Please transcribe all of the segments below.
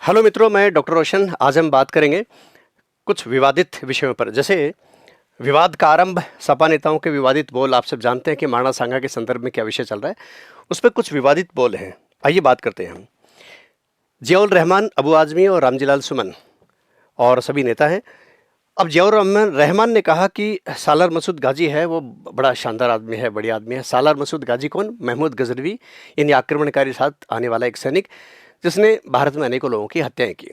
Hello मित्रों, मैं doctor रोशन। आज हम बात करेंगे कुछ विवादित विषयों पर। जैसे विवाद का आरंभ, सपा नेताओं के विवादित बोल। आप सब जानते हैं कि महाराणा सांगा के संदर्भ में क्या विषय चल रहा है, उस पर कुछ विवादित बोल हैं। आइए बात करते हैं हम। जियाउल रहमान, अबू आजमी और रामजीलाल सुमन और सभी नेता हैं। अब जियाउर रहमान ने कहा कि सालार मसूद गाजी है वो बड़ा शानदार आदमी है, बढ़िया आदमी है। सालार मसूद गाजी कौन? महमूद गजनवी, यानी आक्रमणकारी साथ आने वाला एक सैनिक जिसने भारत में अनेकों लोगों की हत्याएं की।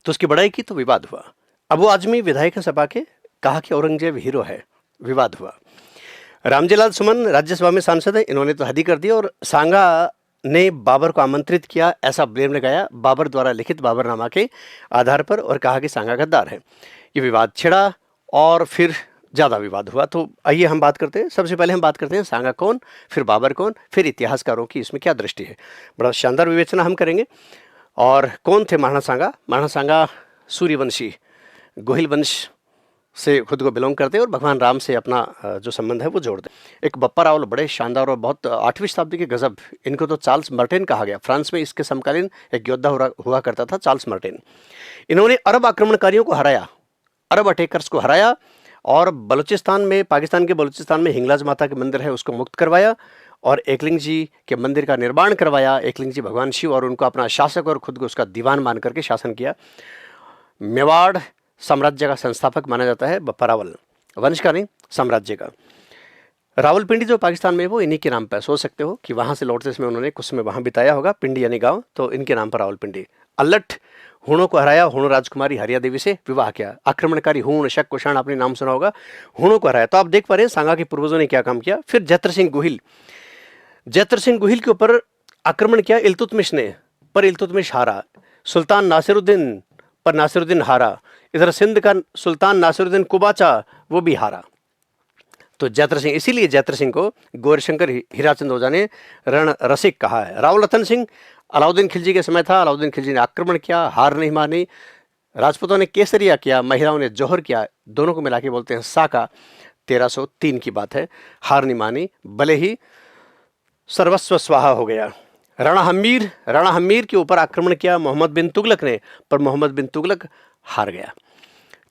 तो उसकी बड़ाई की तो विवाद हुआ। अबू आजमी विधायक सभा के, कहा कि औरंगजेब हीरो है, विवाद हुआ। रामजीलाल सुमन राज्यसभा में सांसद है, इन्होंने तो हद ही कर दी और सांगा ने बाबर को आमंत्रित किया ऐसा ब्लेम लगाया बाबर द्वारा लिखित बाबरनामा के आधार पर और कहा कि सांगा गद्दार है। ये विवाद छिड़ा और फिर ज़्यादा विवाद हुआ। तो आइए हम बात करते हैं। सबसे पहले हम बात करते हैं सांगा कौन, फिर बाबर कौन, फिर इतिहासकारों की इसमें क्या दृष्टि है। बड़ा शानदार विवेचना हम करेंगे। और कौन थे महाराणा सांगा? महाराणा सांगा सूर्यवंशी, गोहिल वंश से खुद को बिलोंग करते हैं और भगवान राम से अपना जो संबंध है वो जोड़ते हैं। एक बप्पा रावल, बड़े शानदार और बहुत 8वीं शताब्दी के गजब। इनको तो चार्ल्स मर्टेन कहा गया। फ्रांस में इसके समकालीन एक योद्धा हुआ करता था, चार्ल्स मर्टेन। इन्होंने अरब आक्रमणकारियों को हराया, अरब अटैकर्स को हराया और बलूचिस्तान में, पाकिस्तान के बलूचिस्तान में हिंगलाज माता के मंदिर है उसको मुक्त करवाया और एकलिंग जी के मंदिर का निर्माण करवाया। एकलिंग जी भगवान शिव और उनको अपना शासक और खुद को उसका दीवान मान करके शासन किया। मेवाड़ साम्राज्य का संस्थापक माना जाता है बप्पा रावल, वंश का नहीं, साम्राज्य का। रावलपिंडी जो पाकिस्तान में है वो इन्हीं के नाम पर, सोच सकते हो कि वहाँ से लौटते समय उन्होंने कुछ समय वहाँ बिताया होगा, पिंडी यानी गाँव, तो इनके नाम पर रावलपिंडी। अल्लट हूणों को हराया, हूण राजकुमारी हरिया देवी से विवाह किया। आक्रमणकारी हूण, शक, कुषाण, आपने नाम सुना होगा, हूणों को हराया। तो आप देख पा रहे हैं सांगा के पूर्वजों ने क्या काम किया। फिर जैत्र सिंह गोहिल, जैत्र सिंह गोहिल के ऊपर आक्रमण किया इल्तुतमिश ने, पर इल्तुतमिश हारा। सुल्तान नासिरुद्दीन पर नासिरुद्दीन हारा। इधर सिंध का सुल्तान नासिरुद्दीन कुबाचा, वो भी हारा। तो जैत्र सिंह, इसीलिए जैत्र सिंह को गौरशंकर हीराचंद ओझा ने रण रसिक कहा है। राव रतन सिंह अलाउद्दीन खिलजी के समय था, अलाउद्दीन खिलजी ने आक्रमण किया, हार नहीं मानी। राजपूतों ने केसरिया किया, महिलाओं ने जौहर किया, दोनों को मिला के बोलते हैं साका। 1303 की बात है, हार नहीं मानी, भले ही सर्वस्व स्वाहा हो गया। राणा हमीर के ऊपर आक्रमण किया मोहम्मद बिन तुगलक ने, पर मोहम्मद बिन तुगलक हार गया।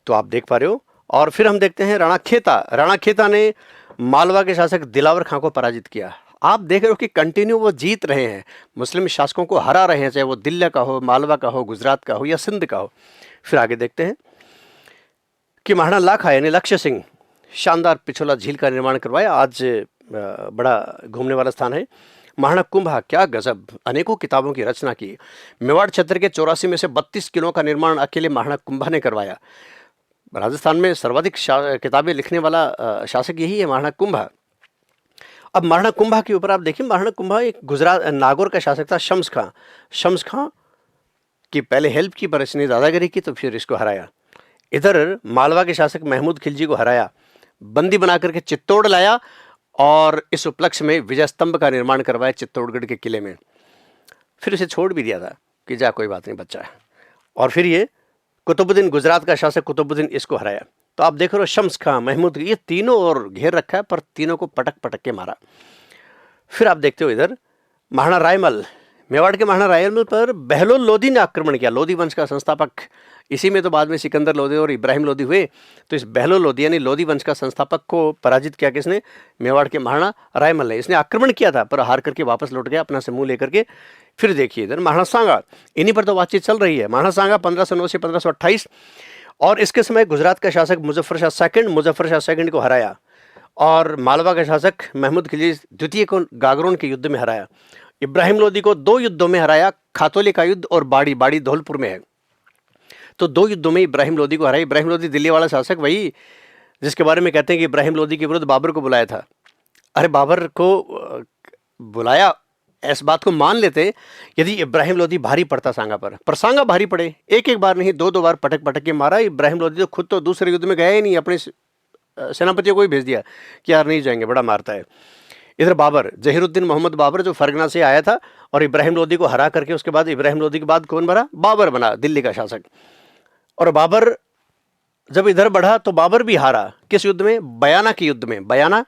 तो आप देख पा रहे हो। और फिर हम देखते हैं राणा खेता ने मालवा के शासक दिलावर खां को पराजित किया। आप देख रहे हो कि कंटिन्यू वो जीत रहे हैं, मुस्लिम शासकों को हरा रहे हैं, चाहे वो दिल्ली का हो, मालवा का हो, गुजरात का हो या सिंध का हो। फिर आगे देखते हैं कि महाराणा लाखा यानी लक्ष्य सिंह, शानदार पिछोला झील का निर्माण करवाया। आज बड़ा घूमने वाला स्थान है। महाराणा कुंभा, क्या गजब, अनेकों किताबों की रचना की। मेवाड़ क्षेत्र के 84 में से 32 किलों का निर्माण अकेले महाराणा कुंभा ने करवाया। राजस्थान में सर्वाधिक किताबें लिखने वाला शासक यही है, महाराणा कुंभा। अब महाराणा कुंभा के ऊपर आप देखिए, महाराणा कुंभा एक गुजरात नागौर का शासक था, शम्स खां की पहले हेल्प की, पर इसने दादागिरी की तो फिर इसको हराया। इधर मालवा के शासक महमूद खिलजी को हराया, बंदी बना करके चित्तौड़ लाया और इस उपलक्ष्य में विजय स्तंभ का निर्माण करवाया चित्तौड़गढ़ के किले में। फिर इसे छोड़ भी दिया था कि जा कोई बात नहीं, बच्चा है। और फिर ये कुतुबुद्दीन, गुजरात का शासक कुतुबुद्दीन, इसको हराया। तो आप देख रहे हो शम्स खां, महमूद, ये तीनों और घेर रखा है, पर तीनों को पटक पटक के मारा। फिर आप देखते हो इधर महाराणा रायमल, मेवाड़ के महाराणा रायमल पर बहलोल लोधी ने आक्रमण किया, लोधी वंश का संस्थापक। इसी में तो बाद में सिकंदर लोधी और इब्राहिम लोधी हुए। तो इस बहलोल लोधी यानी लोधी वंश का संस्थापक को पराजित किया किसने? मेवाड़ के महाराणा रायमल ने। इसने आक्रमण किया था पर हार करके वापस लौट गया अपना समूह लेकर के। फिर देखिए इधर महाराणा सांगा, इन्हीं पर तो बातचीत चल रही है। महाराणा सांगा 1509 से 1528, और इसके समय गुजरात का शासक मुजफ्फर शाह सेकंड को हराया और मालवा का शासक महमूद खिलजी द्वितीय को गागरोन के युद्ध में हराया। इब्राहिम लोधी को 2 युद्धों में हराया, खातोली का युद्ध और बाड़ी धौलपुर में है। तो 2 युद्धों में इब्राहिम लोधी को हराया। इब्राहिम लोधी दिल्ली वाला शासक, वही जिसके बारे में कहते हैं कि इब्राहिम लोधी के विरुद्ध बाबर को बुलाया था। अरे बाबर को बुलाया, इस बात को मान लेते यदि इब्राहिम लोधी भारी पड़ता सांगा पर सांगा भारी पड़े, एक बार नहीं 2 बार पटक पटक के मारा। इब्राहिम लोधी तो खुद तो दूसरे युद्ध में गया ही नहीं, अपने सेनापतियों को ही भेज दिया कि यार नहीं जाएंगे, बड़ा मारता है। इधर बाबर, जहीरुद्दीन मोहम्मद बाबर जो फरगना से आया था और इब्राहिम लोधी को हरा करके उसके बाद इब्राहिम लोधी के बाद कौन बना? बाबर बना, दिल्ली का शासक। और बाबर जब इधर बढ़ा तो बाबर भी हारा। किस युद्ध में? बयाना के युद्ध में। बयाना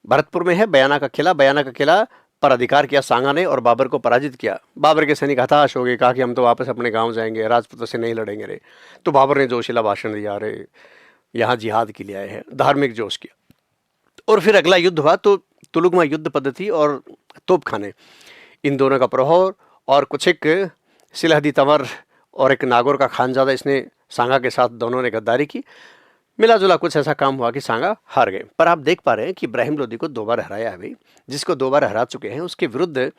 भरतपुर में है, बयाना का किला पर अधिकार किया सांगा ने और बाबर को पराजित किया। बाबर के सैनिक हताश हो गए, कहा कि हम तो वापस अपने गांव जाएंगे, राजपूतों से नहीं लड़ेंगे रे। तो बाबर ने जोशीला भाषण दिया, रे यहाँ जिहाद के लिए आए हैं, धार्मिक जोश किया। और फिर अगला युद्ध हुआ तो तुलुगमा युद्ध पद्धति और तोपखाने, इन दोनों का प्रभाव, और कुछ एक सिलहदी तंवर और एक नागौर का खानजादा, इसने सांगा के साथ दोनों ने गद्दारी की। मिला जुला कुछ ऐसा काम हुआ कि सांगा हार गए। पर आप देख पा रहे हैं कि इब्राहिम लोदी को 2 बार हराया है भाई, जिसको 2 बार हरा चुके हैं उसके विरुद्ध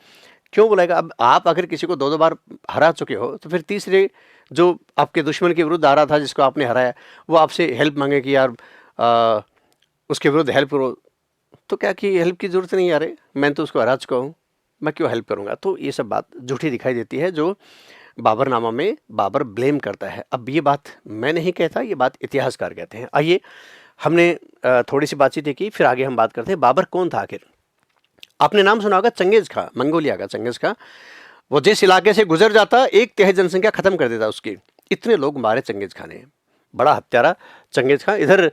क्यों बुलाएगा। अब आप अगर किसी को 2 बार हरा चुके हो तो फिर तीसरे जो आपके दुश्मन के विरुद्ध आ रहा था, जिसको आपने हराया, वो आपसे हेल्प मांगे कि यार उसके विरुद्ध हेल्प करो, तो क्या कि हेल्प की ज़रूरत नहीं, यार मैं तो उसको हरा चुका हूँ, मैं क्यों हेल्प करूँगा। तो ये सब बात झूठी दिखाई देती है जो बाबरनामा में बाबर ब्लेम करता है। अब ये बात मैं नहीं कहता, ये बात इतिहासकार कहते हैं। आइए, हमने थोड़ी सी बातचीत की, फिर आगे हम बात करते हैं बाबर कौन था आखिर। आपने नाम सुना होगा चंगेज खां, मंगोलिया का चंगेज खां। वो जिस इलाके से गुजर जाता 1/3 जनसंख्या खत्म कर देता उसकी, इतने लोग मारे चंगेज खां ने। बड़ा हत्यारा चंगेज खां। इधर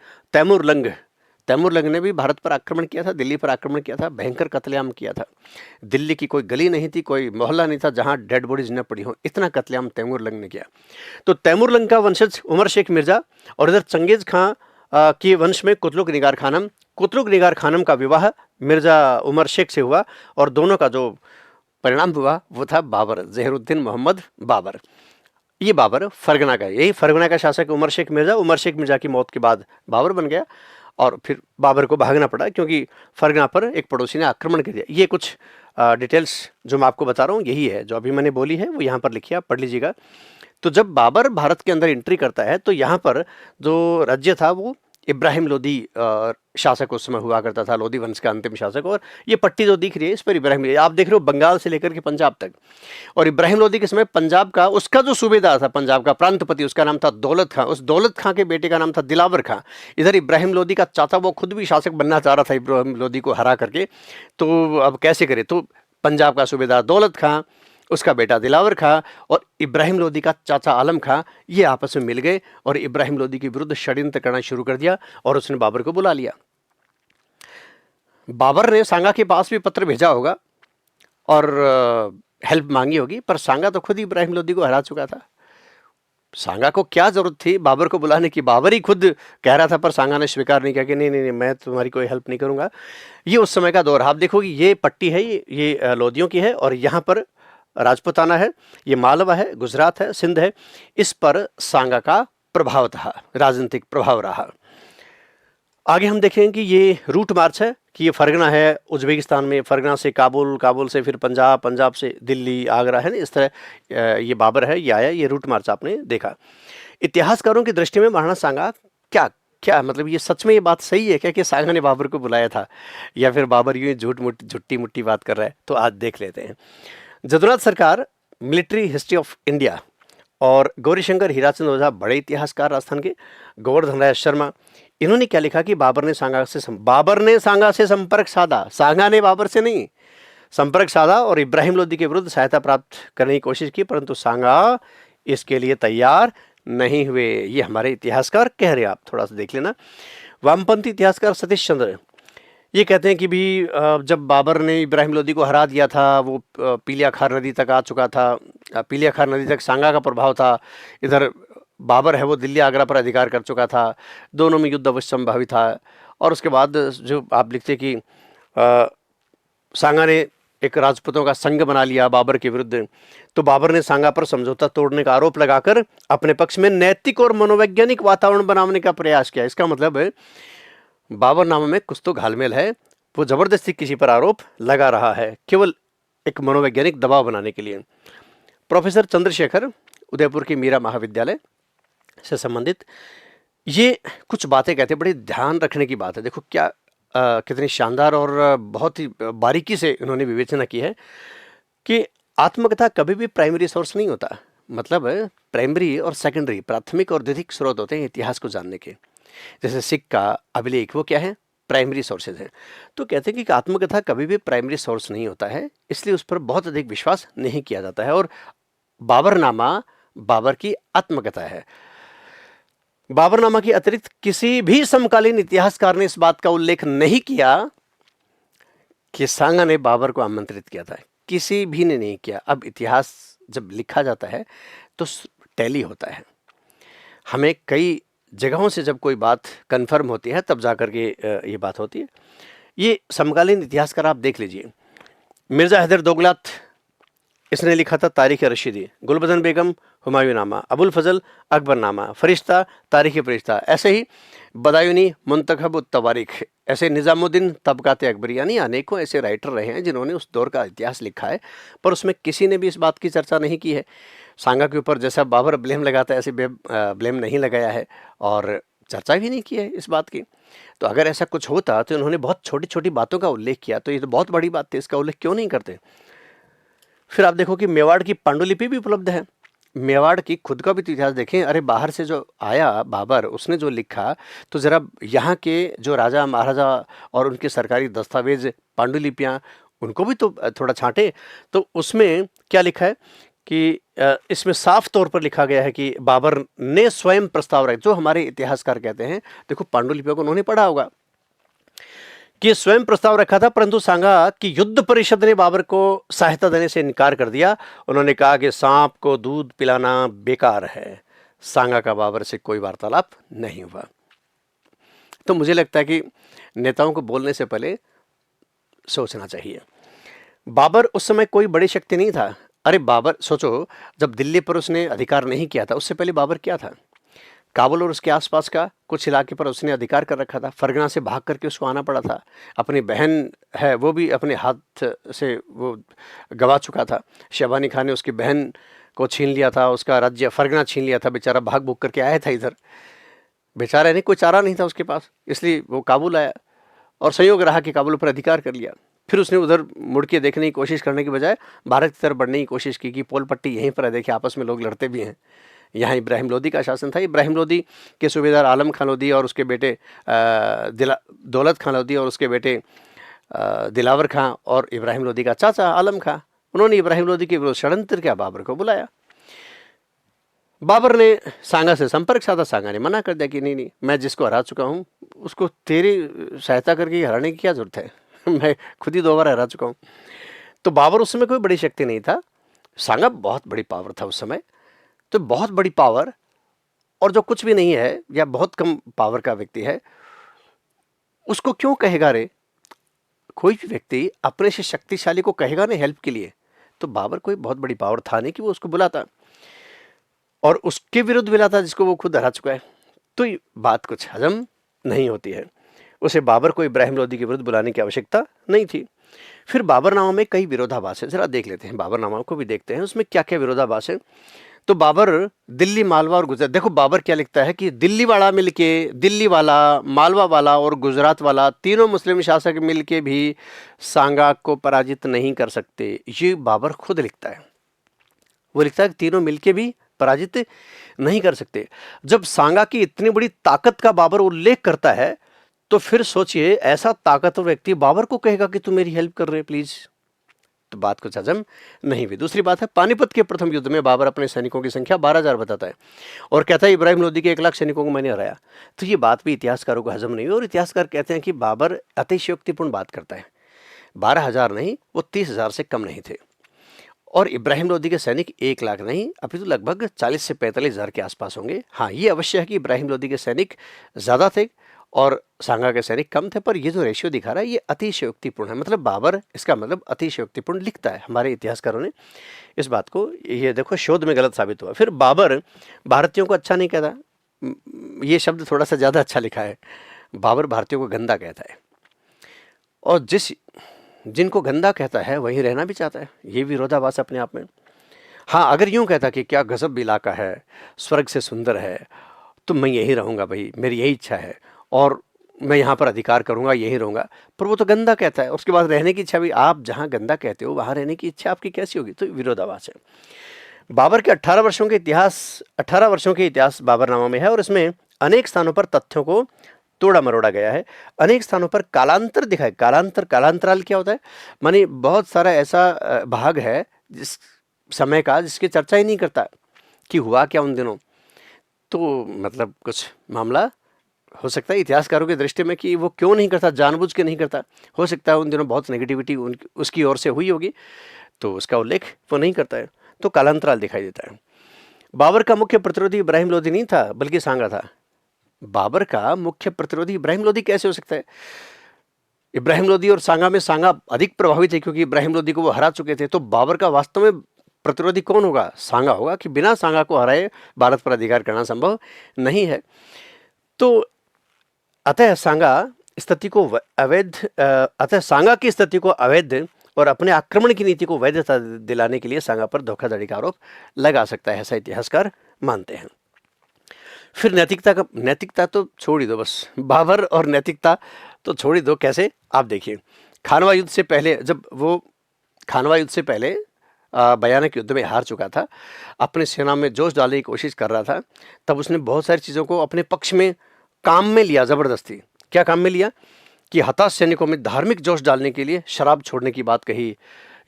तैमूरलंग ने भी भारत पर आक्रमण किया था, दिल्ली पर आक्रमण किया था, भयंकर कत्लेआम किया था। दिल्ली की कोई गली नहीं थी, कोई मोहल्ला नहीं था जहां डेड बॉडीज न पड़ी हो, इतना कत्लेआम तैमूरलंग ने किया। तो तैमूरलंग का वंशज उमर शेख मिर्जा और इधर चंगेज खां के वंश में कुतलुक निगार खानम का विवाह मिर्जा उमर शेख से हुआ, और दोनों का जो परिणाम हुआ वो था बाबर, जहीरुद्दीन मोहम्मद बाबर। ये बाबर फरगना का, यही फरगना का शासक उमर शेख मिर्जा की मौत के बाद बाबर बन गया, और फिर बाबर को भागना पड़ा क्योंकि फरगना पर एक पड़ोसी ने आक्रमण कर दिया। ये कुछ डिटेल्स जो मैं आपको बता रहा हूँ यही है, जो अभी मैंने बोली है वो यहाँ पर लिखी है, आप पढ़ लीजिएगा। तो जब बाबर भारत के अंदर एंट्री करता है तो यहाँ पर जो राज्य था वो इब्राहिम लोदी शासक उस समय हुआ करता था, लोदी वंश का अंतिम शासक। और ये पट्टी जो दिख रही है इस पर इब्राहिम लोदी, आप देख रहे हो बंगाल से लेकर के पंजाब तक। और इब्राहिम लोदी के समय पंजाब का, उसका जो सूबेदार था पंजाब का प्रांतपति, उसका नाम था दौलत खां। उस दौलत खां के बेटे का नाम था दिलावर खां। इधर इब्राहिम लोदी का चाचा, वो खुद भी शासक बनना चाह रहा था इब्राहिम लोदी को हरा करके, तो अब कैसे करे। तो पंजाब का सूबेदार दौलत खां, उसका बेटा दिलावर खां और इब्राहिम लोदी का चाचा आलम खां, ये आपस में मिल गए और इब्राहिम लोदी के विरुद्ध षड्यंत्र करना शुरू कर दिया, और उसने बाबर को बुला लिया। बाबर ने सांगा के पास भी पत्र भेजा होगा और हेल्प मांगी होगी, पर सांगा तो खुद ही इब्राहिम लोदी को हरा चुका था। सांगा को क्या जरूरत थी बाबर को बुलाने की, बाबर ही खुद कह रहा था, पर सांगा ने स्वीकार नहीं किया कि नहीं नहीं नहीं, मैं तुम्हारी कोई हेल्प नहीं करूंगा। ये उस समय का दौर। आप देखोगे ये पट्टी है, ये लोदियों की है, और यहाँ पर राजपूताना है, ये मालवा है, गुजरात है, सिंध है। इस पर सांगा का प्रभाव था, राजनीतिक प्रभाव रहा। आगे हम देखेंगे कि ये रूट मार्च है, कि ये फरगना है उज्बेकिस्तान में, फरगना से काबुल, काबुल से फिर पंजाब, पंजाब से दिल्ली, आगरा, है ना, इस तरह ये बाबर है, ये आया, ये रूट मार्च आपने देखा। इतिहासकारों की दृष्टि में महाराणा सांगा क्या क्या मतलब, ये सच में ये बात सही है क्या कि सांगा ने बाबर को बुलाया था, या फिर बाबर यूं ही झुट्टी मुट्टी बात कर रहा है। तो आज देख लेते हैं। जदुनाथ सरकार, मिलिट्री हिस्ट्री ऑफ इंडिया, और गौरीशंकर हीराचंद ओझा, बड़े इतिहासकार राजस्थान के, गोवर्धन राय शर्मा, इन्होंने क्या लिखा कि बाबर ने सांगा से संपर्क साधा, सांगा ने बाबर से नहीं संपर्क साधा, और इब्राहिम लोदी के विरुद्ध सहायता प्राप्त करने की कोशिश की, परंतु सांगा इसके लिए तैयार नहीं हुए। ये हमारे इतिहासकार कह रहे हैं, आप थोड़ा सा देख लेना। वामपंथी इतिहासकार सतीश चंद्र ये कहते हैं कि भी जब बाबर ने इब्राहिम लोदी को हरा दिया था, वो पीलियाखार नदी तक आ चुका था, पीलियाखार नदी तक सांगा का प्रभाव था, इधर बाबर है वो दिल्ली आगरा पर अधिकार कर चुका था, दोनों में युद्ध अवश्य संभावित था। और उसके बाद जो आप लिखते कि सांगा ने एक राजपूतों का संघ बना लिया बाबर के विरुद्ध, तो बाबर ने सांगा पर समझौता तोड़ने का आरोप लगाकर अपने पक्ष में नैतिक और मनोवैज्ञानिक वातावरण बनाने का प्रयास किया। इसका मतलब है बाबरनामा में कुछ तो घालमेल है, वो जबरदस्ती किसी पर आरोप लगा रहा है केवल एक मनोवैज्ञानिक दबाव बनाने के लिए। प्रोफेसर चंद्रशेखर, उदयपुर के मीरा महाविद्यालय से संबंधित, ये कुछ बातें कहते हैं, बड़ी ध्यान रखने की बात है। देखो क्या कितनी शानदार और बहुत ही बारीकी से इन्होंने विवेचना की है कि आत्मकथा कभी भी प्राइमरी सोर्स नहीं होता। मतलब प्राइमरी और सेकेंडरी, प्राथमिक और द्वितीयक स्रोत होते हैं इतिहास को जानने के। जैसे सिक्का, अभिलेख, वो क्या है, प्राइमरी सोर्सेज हैं। तो कहते हैं कि आत्मकथा कभी भी प्राइमरी सोर्स नहीं होता है, इसलिए उस पर बहुत अधिक विश्वास नहीं किया जाता है। और बाबरनामा बाबर की आत्मकथा है। बाबरनामा के अतिरिक्त किसी भी समकालीन इतिहासकार ने इस बात का उल्लेख नहीं किया कि सांगा ने बाबर को आमंत्रित किया था, किसी भी ने नहीं किया। अब इतिहास जब लिखा जाता है तो टैली होता है, हमें कई जगहों से जब कोई बात कन्फर्म होती है तब जाकर के ये बात होती है। ये समकालीन इतिहासकार आप देख लीजिए, मिर्ज़ा हैदर दोगलात, इसने लिखा था तारीख़ रशीदी, गुलबदन बेगम हुमायूंनामा, अबुल फजल अकबरनामा, फरिश्ता तारीख़ फरिश्ता, ऐसे ही बदायूनी मुंतखब तवारीख, ऐसे निज़ामुद्दीन तबकात अकबरी, यानी अनेकों ऐसे राइटर रहे हैं जिन्होंने उस दौर का इतिहास लिखा है, पर उसमें किसी ने भी इस बात की चर्चा नहीं की है। सांगा के ऊपर जैसा बाबर ब्लेम लगाता है ऐसे ब्लेम नहीं लगाया है और चर्चा भी नहीं की है इस बात की। तो अगर ऐसा कुछ होता तो इन्होंने बहुत छोटी छोटी बातों का उल्लेख किया, तो ये तो बहुत बड़ी बात थी, इसका उल्लेख क्यों नहीं करते। फिर आप देखो कि मेवाड़ की पांडुलिपि भी उपलब्ध है। मेवाड़ की खुद का भी तो इतिहास देखें, अरे बाहर से जो आया बाबर, उसने जो लिखा, तो ज़रा यहाँ के जो राजा महाराजा और उनके सरकारी दस्तावेज पांडुलिपियाँ, उनको भी तो थोड़ा छांटे। तो उसमें क्या लिखा है कि इसमें साफ तौर पर लिखा गया है कि बाबर ने स्वयं प्रस्ताव रखा, जो हमारे इतिहासकार कहते हैं, देखो पांडुलिपियों को उन्होंने पढ़ा होगा, कि स्वयं प्रस्ताव रखा था, परंतु सांगा कि युद्ध परिषद ने बाबर को सहायता देने से इनकार कर दिया। उन्होंने कहा कि सांप को दूध पिलाना बेकार है। सांगा का बाबर से कोई वार्तालाप नहीं हुआ। तो मुझे लगता है कि नेताओं को बोलने से पहले सोचना चाहिए। बाबर उस समय कोई बड़ी शक्ति नहीं था। अरे बाबर सोचो, जब दिल्ली पर उसने अधिकार नहीं किया था, उससे पहले बाबर क्या था? काबुल और उसके आसपास का कुछ इलाके पर उसने अधिकार कर रखा था। फरगना से भाग करके उसको आना पड़ा था। अपनी बहन है वो भी अपने हाथ से वो गवा चुका था। शहबानी खान ने उसकी बहन को छीन लिया था, उसका राज्य फरगना छीन लिया था। बेचारा भाग भूग करके आया था इधर, बेचारा नहीं, कोई चारा नहीं था उसके पास, इसलिए वो काबुल आया और संयोग रहा कि काबुल पर अधिकार कर लिया। फिर उसने उधर मुड़ के देखने की कोशिश करने की बजाय भारत की तरफ बढ़ने की कोशिश की कि पोल पट्टी यहीं पर है, देखिए आपस में लोग लड़ते भी हैं। यहाँ इब्राहिम लोदी का शासन था। इब्राहिम लोदी के सूबेदार आलम खान लोदी और उसके बेटे दौलत खान लोदी और उसके बेटे दिलावर खां और इब्राहिम लोदी का चाचा आलम खां, उन्होंने इब्राहिम लोदी के विरुद्ध षड्यंत्र किया, बाबर को बुलाया। बाबर ने सांगा से संपर्क साधा, सांगा ने मना कर दिया कि नहीं नहीं, मैं जिसको हरा चुका हूँ उसको तेरी सहायता करके हराने की क्या जरूरत है, मैं खुद ही 2 बार हरा चुका हूँ। तो बाबर उस समय कोई बड़ी शक्ति नहीं था, सांगा बहुत बड़ी पावर था उस समय। तो बहुत बड़ी पावर और जो कुछ भी नहीं है या बहुत कम पावर का व्यक्ति है, उसको क्यों कहेगा रे? कोई भी व्यक्ति अपने से शक्तिशाली को कहेगा ना हेल्प के लिए। तो बाबर कोई बहुत बड़ी पावर था नहीं कि वो उसको बुलाता और उसके विरुद्ध बुलाता जिसको वो खुद हरा चुका है। तो ये बात कुछ हजम नहीं होती है। उसे बाबर को इब्राहिम लोदी के विरुद्ध बुलाने की आवश्यकता नहीं थी। फिर बाबरनामा में कई विरोधाभास है, जरा देख लेते हैं, बाबरनामा को भी देखते हैं उसमें क्या क्या विरोधाभास है। तो बाबर दिल्ली, मालवा और गुजरात, देखो बाबर क्या लिखता है कि दिल्ली वाला मिलके, दिल्ली वाला, मालवा वाला और गुजरात वाला, तीनों मुस्लिम शासक मिलके भी सांगा को पराजित नहीं कर सकते। ये बाबर खुद लिखता है। वो लिखता है कि तीनों मिलके भी पराजित नहीं कर सकते। जब सांगा की इतनी बड़ी ताकत का बाबर उल्लेख करता है, तो फिर सोचिए ऐसा ताकतवर व्यक्ति बाबर को कहेगा कि तू मेरी हेल्प कर रहे प्लीज, तो बात कुछ हजम नहीं हुई। दूसरी बात है, पानीपत के प्रथम युद्ध में बाबर अपने सैनिकों की संख्या 12,000 बताता है और कहता है इब्राहिम लोदी के 1 लाख सैनिकों को मैंने हराया। तो ये बात भी इतिहासकारों को हजम नहीं हुई और इतिहासकार कहते हैं कि बाबर अतिशयोक्तिपूर्ण बात करता है। 12,000 नहीं, वो 30,000 से कम नहीं थे और इब्राहिम लोदी के सैनिक 1 लाख नहीं, अभी तो लगभग 40 से 45,000 के आसपास होंगे। हाँ, ये अवश्य है कि इब्राहिम लोदी के सैनिक ज़्यादा थे और सांगा के सैनिक कम थे, पर ये जो रेशियो दिखा रहा है ये अतिशयोक्तिपूर्ण है। मतलब बाबर इसका मतलब अतिशयोक्तिपूर्ण लिखता है। हमारे इतिहासकारों ने इस बात को, ये देखो, शोध में गलत साबित हुआ। फिर बाबर भारतीयों को अच्छा नहीं कहता, ये शब्द थोड़ा सा ज़्यादा अच्छा लिखा है। बाबर भारतीयों को गंदा कहता है और जिनको गंदा कहता है वहीं रहना भी चाहता है। ये विरोधाभास अपने आप में। हाँ, अगर यूँ कहता कि क्या गजब इलाका है, स्वर्ग से सुंदर है, तो मैं यहीं रहूँगा भाई, मेरी यही इच्छा है और मैं यहाँ पर अधिकार करूँगा, यहीं रहूँगा, पर वो तो गंदा कहता है। उसके बाद रहने की इच्छा भी, आप जहाँ गंदा कहते हो वहाँ रहने की इच्छा आपकी कैसी होगी? तो विरोधाभास है। बाबर के 18 वर्षों के इतिहास बाबरनामा में है और इसमें अनेक स्थानों पर तथ्यों को तोड़ा मरोड़ा गया है। अनेक स्थानों पर कालांतर दिखाए। कालांतराल क्या होता है? मानी बहुत सारा ऐसा भाग है जिस समय का जिसकी चर्चा ही नहीं करता कि हुआ क्या उन दिनों। तो मतलब कुछ मामला हो सकता है इतिहासकारों की दृष्टि में कि वो क्यों नहीं करता, जानबूझ के नहीं करता। हो सकता है उन दिनों बहुत नेगेटिविटी उसकी ओर से हुई होगी, तो उसका उल्लेख वो नहीं करता है, तो कालांतराल दिखाई देता है। बाबर का मुख्य प्रतिरोधी इब्राहिम लोदी नहीं था, बल्कि सांगा था। बाबर का मुख्य प्रतिरोधी इब्राहिम लोदी कैसे हो सकता है? इब्राहिम लोदी और सांगा में सांगा अधिक प्रभावी थे, क्योंकि इब्राहिम लोदी को वो हरा चुके थे। तो बाबर का वास्तव में प्रतिरोधी कौन होगा? सांगा होगा, कि बिना सांगा को हराए भारत पर अधिकार करना संभव नहीं है। तो अतः सांगा स्थिति को अतः सांगा की स्थिति को अवैध और अपने आक्रमण की नीति को वैधता दिलाने के लिए सांगा पर धोखाधड़ी का आरोप लगा सकता है, ऐसा इतिहासकार मानते हैं। फिर नैतिकता तो छोड़ ही दो बस, बाबर और नैतिकता तो छोड़ ही दो। कैसे? आप देखिए, खानवा युद्ध से पहले, जब वो खानवा युद्ध से पहले भयानक युद्ध में हार चुका था, अपनी सेना में जोश डालने की कोशिश कर रहा था, तब उसने बहुत सारी चीज़ों को अपने पक्ष में काम में लिया ज़बरदस्ती। क्या काम में लिया? कि हताश सैनिकों में धार्मिक जोश डालने के लिए शराब छोड़ने की बात कही,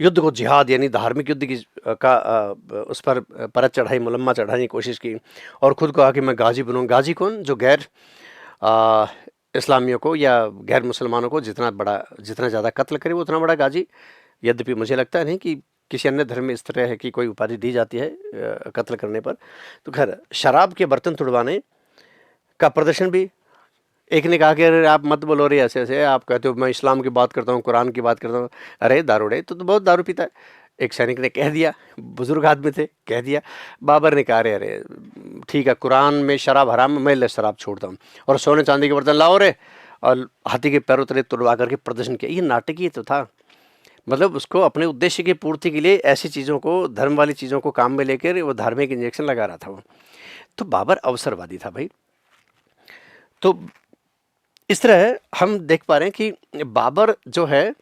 युद्ध को जिहाद यानी धार्मिक युद्ध की उस पर परत चढ़ाई, मुलम्मा चढ़ाने की कोशिश की, और खुद कहा कि मैं गाजी बनूँ। गाजी कौन? जो गैर इस्लामियों को या गैर मुसलमानों को जितना ज़्यादा कत्ल करे वो उतना बड़ा गाजी। यद्यपि मुझे लगता है नहीं कि किसी अन्य धर्म में इस तरह है कि कोई उपाधि दी जाती है कत्ल करने पर। तो खैर, शराब के बर्तन तुड़वाने का प्रदर्शन भी। एक ने कहा कि अरे आप मत बोलो रे, ऐसे ऐसे आप कहते हो मैं इस्लाम की बात करता हूँ, कुरान की बात करता हूँ। अरे दारूड़े, तो बहुत दारू पीता है। एक सैनिक ने कह दिया, बुजुर्ग आदमी थे, कह दिया। बाबर ने कहा अरे अरे ठीक है, कुरान में शराब हराम, मैं ले शराब छोड़ता हूँ, और सोने चांदी के बर्तन लाओ रे, और हाथी के पैरों तले तुड़वा करके प्रदर्शन किया। ये नाटकीय तो था, मतलब उसको अपने उद्देश्य की पूर्ति के लिए ऐसी चीज़ों को, धर्म वाली चीज़ों को काम में लेकर वो धार्मिक इंजेक्शन लगा रहा था वो। तो बाबर अवसरवादी था भाई। तो इस तरह हम देख पा रहे हैं कि बाबर जो है,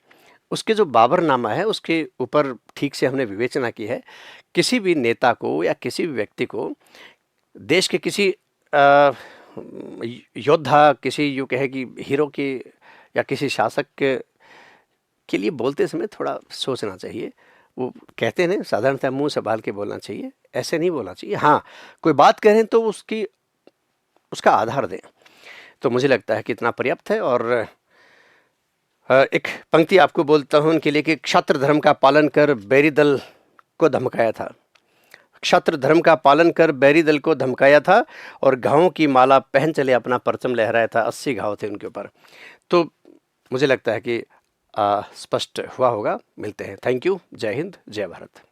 उसके जो बाबरनामा है उसके ऊपर ठीक से हमने विवेचना की है। किसी भी नेता को या किसी भी व्यक्ति को देश के किसी योद्धा, किसी यूँ कहे कि हीरो की या किसी शासक के लिए बोलते समय थोड़ा सोचना चाहिए। वो कहते हैं ना, साधारणतः मुंह संभाल के बोलना चाहिए, ऐसे नहीं बोलना चाहिए। हाँ, कोई बात करें तो उसका आधार दें। तो मुझे लगता है कि इतना पर्याप्त है। और एक पंक्ति आपको बोलता हूँ उनके लिए कि क्षत्र धर्म का पालन कर बैरी दल को धमकाया था। क्षत्र धर्म का पालन कर बैरी दल को धमकाया था, और घावों की माला पहन चले अपना परचम लहराया था। 80 घाव थे उनके ऊपर। तो मुझे लगता है कि स्पष्ट हुआ होगा। मिलते हैं। Thank you. जय हिंद, जय भारत।